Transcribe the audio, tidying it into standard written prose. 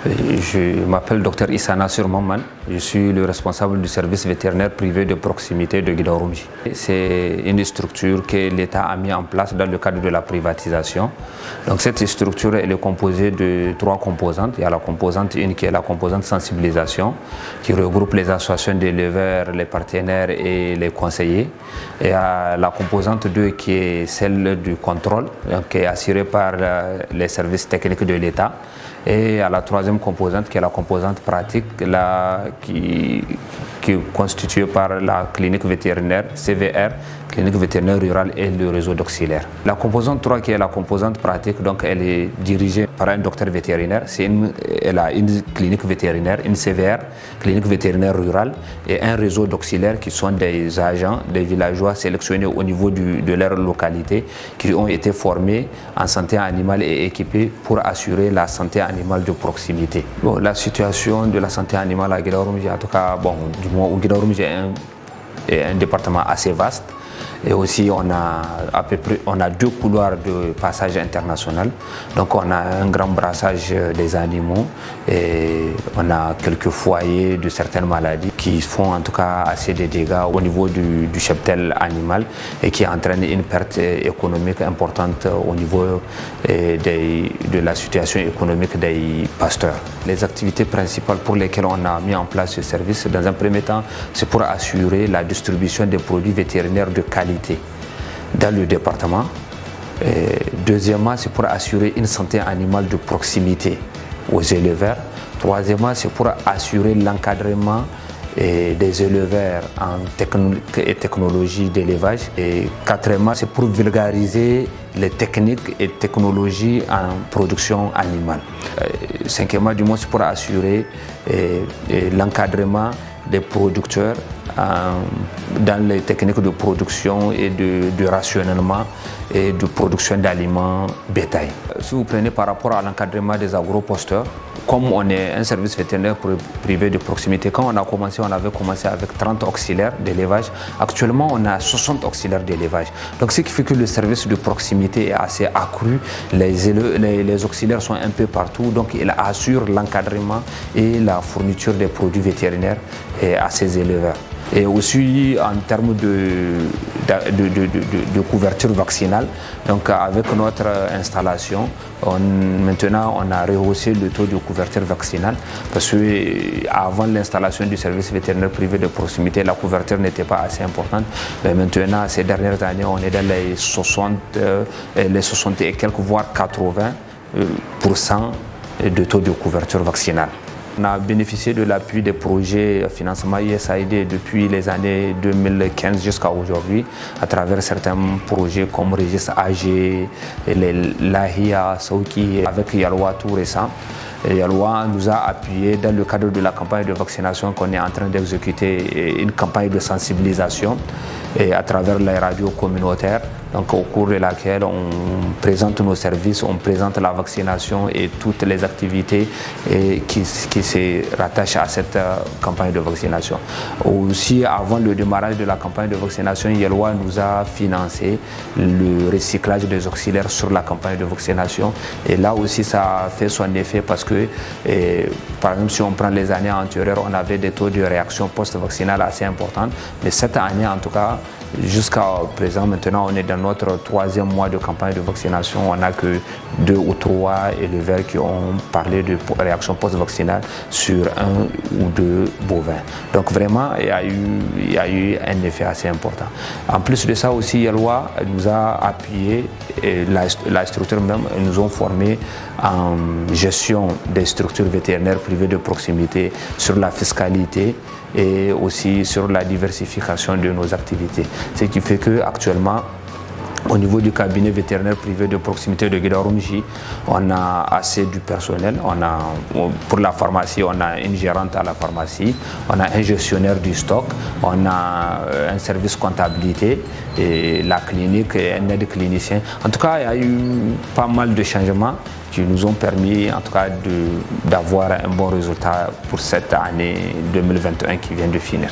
Je m'appelle Dr Issa Nassir Maman, je suis le responsable du service vétérinaire privé de proximité de Guidarumji. C'est une structure que l'État a mis en place dans le cadre de la privatisation. Donc cette structure elle est composée de 3 composantes. Il y a la composante 1 qui est la composante sensibilisation, qui regroupe les associations d'éleveurs, les partenaires et les conseillers. Et il y a la composante 2 qui est celle du contrôle, donc, qui est assurée par les services techniques de l'État. Et à la 3e composante qui est la composante pratique qui est constituée par la clinique vétérinaire CVR, clinique vétérinaire rurale et le réseau d'auxiliaires. La composante 3 qui est la composante pratique, donc elle est dirigée par un docteur vétérinaire. Elle a une clinique vétérinaire, une CVR, clinique vétérinaire rurale, et un réseau d'auxiliaires qui sont des agents, des villageois sélectionnés au niveau de leur localité, qui ont été formés en santé animale et équipés pour assurer la santé animale de proximité. Bon, la situation de la santé animale à Guidarumji, en tout cas, bon, du moins Guidarumji est un département assez vaste. Et aussi on a 2 couloirs de passage international, donc on a un grand brassage des animaux et on a quelques foyers de certaines maladies qui font en tout cas assez de dégâts au niveau du cheptel animal et qui entraînent une perte économique importante au niveau de la situation économique des pasteurs. Les activités principales pour lesquelles on a mis en place ce service, dans un premier temps, c'est pour assurer la distribution des produits vétérinaires de qualité dans le département. Deuxièmement, c'est pour assurer une santé animale de proximité aux éleveurs. Troisièmement, c'est pour assurer l'encadrement des éleveurs en technique et technologie d'élevage. Et quatrièmement, c'est pour vulgariser les techniques et technologies en production animale. Cinquièmement, du moins, c'est pour assurer l'encadrement des producteurs dans les techniques de production et de rationnement et de production d'aliments bétail. Si vous prenez par rapport à l'encadrement des agroposteurs, comme on est un service vétérinaire privé de proximité, quand on a commencé, on avait commencé avec 30 auxiliaires d'élevage. Actuellement, on a 60 auxiliaires d'élevage. Donc, ce qui fait que le service de proximité est assez accru. Les auxiliaires sont un peu partout, donc il assure l'encadrement et la fourniture des produits vétérinaires à ces éleveurs. Et aussi en termes de couverture vaccinale, donc avec notre installation, maintenant on a rehaussé le taux de couverture vaccinale parce qu'avant l'installation du service vétérinaire privé de proximité, la couverture n'était pas assez importante. Mais maintenant, ces dernières années, on est dans les 60 et quelques, voire 80% de taux de couverture vaccinale. On a bénéficié de l'appui des projets financement USAID depuis les années 2015 jusqu'à aujourd'hui à travers certains projets comme Registre AG, l'AHIA, Sauki, avec Yalwa tout récent. Yalwa nous a appuyé dans le cadre de la campagne de vaccination qu'on est en train d'exécuter, une campagne de sensibilisation et à travers les radios communautaires, donc au cours de laquelle on présente nos services, on présente la vaccination et toutes les activités qui se rattachent à cette campagne de vaccination. Aussi, avant le démarrage de la campagne de vaccination, Yalwa nous a financé le recyclage des auxiliaires sur la campagne de vaccination. Et là aussi, ça a fait son effet parce que, par exemple, si on prend les années antérieures, on avait des taux de réaction post-vaccinale assez importants. Mais cette année, en tout cas, jusqu'à présent, maintenant, on est dans notre 3e mois de campagne de vaccination. On n'a que 2 ou 3 éleveurs qui ont parlé de réaction post-vaccinale sur 1 ou 2 bovins. Donc vraiment, il y a eu un effet assez important. En plus de ça aussi, Yalwa nous a appuyé, et la structure même, nous ont formés en gestion des structures vétérinaires privées de proximité, sur la fiscalité et aussi sur la diversification de nos activités. Ce qui fait qu'actuellement, au niveau du cabinet vétérinaire privé de proximité de Guidarumji, on a assez du personnel. Pour la pharmacie, on a une gérante à la pharmacie, on a un gestionnaire du stock, on a un service comptabilité, et la clinique et un aide clinicien. En tout cas, il y a eu pas mal de changements qui nous ont permis en tout cas d'avoir un bon résultat pour cette année 2021 qui vient de finir.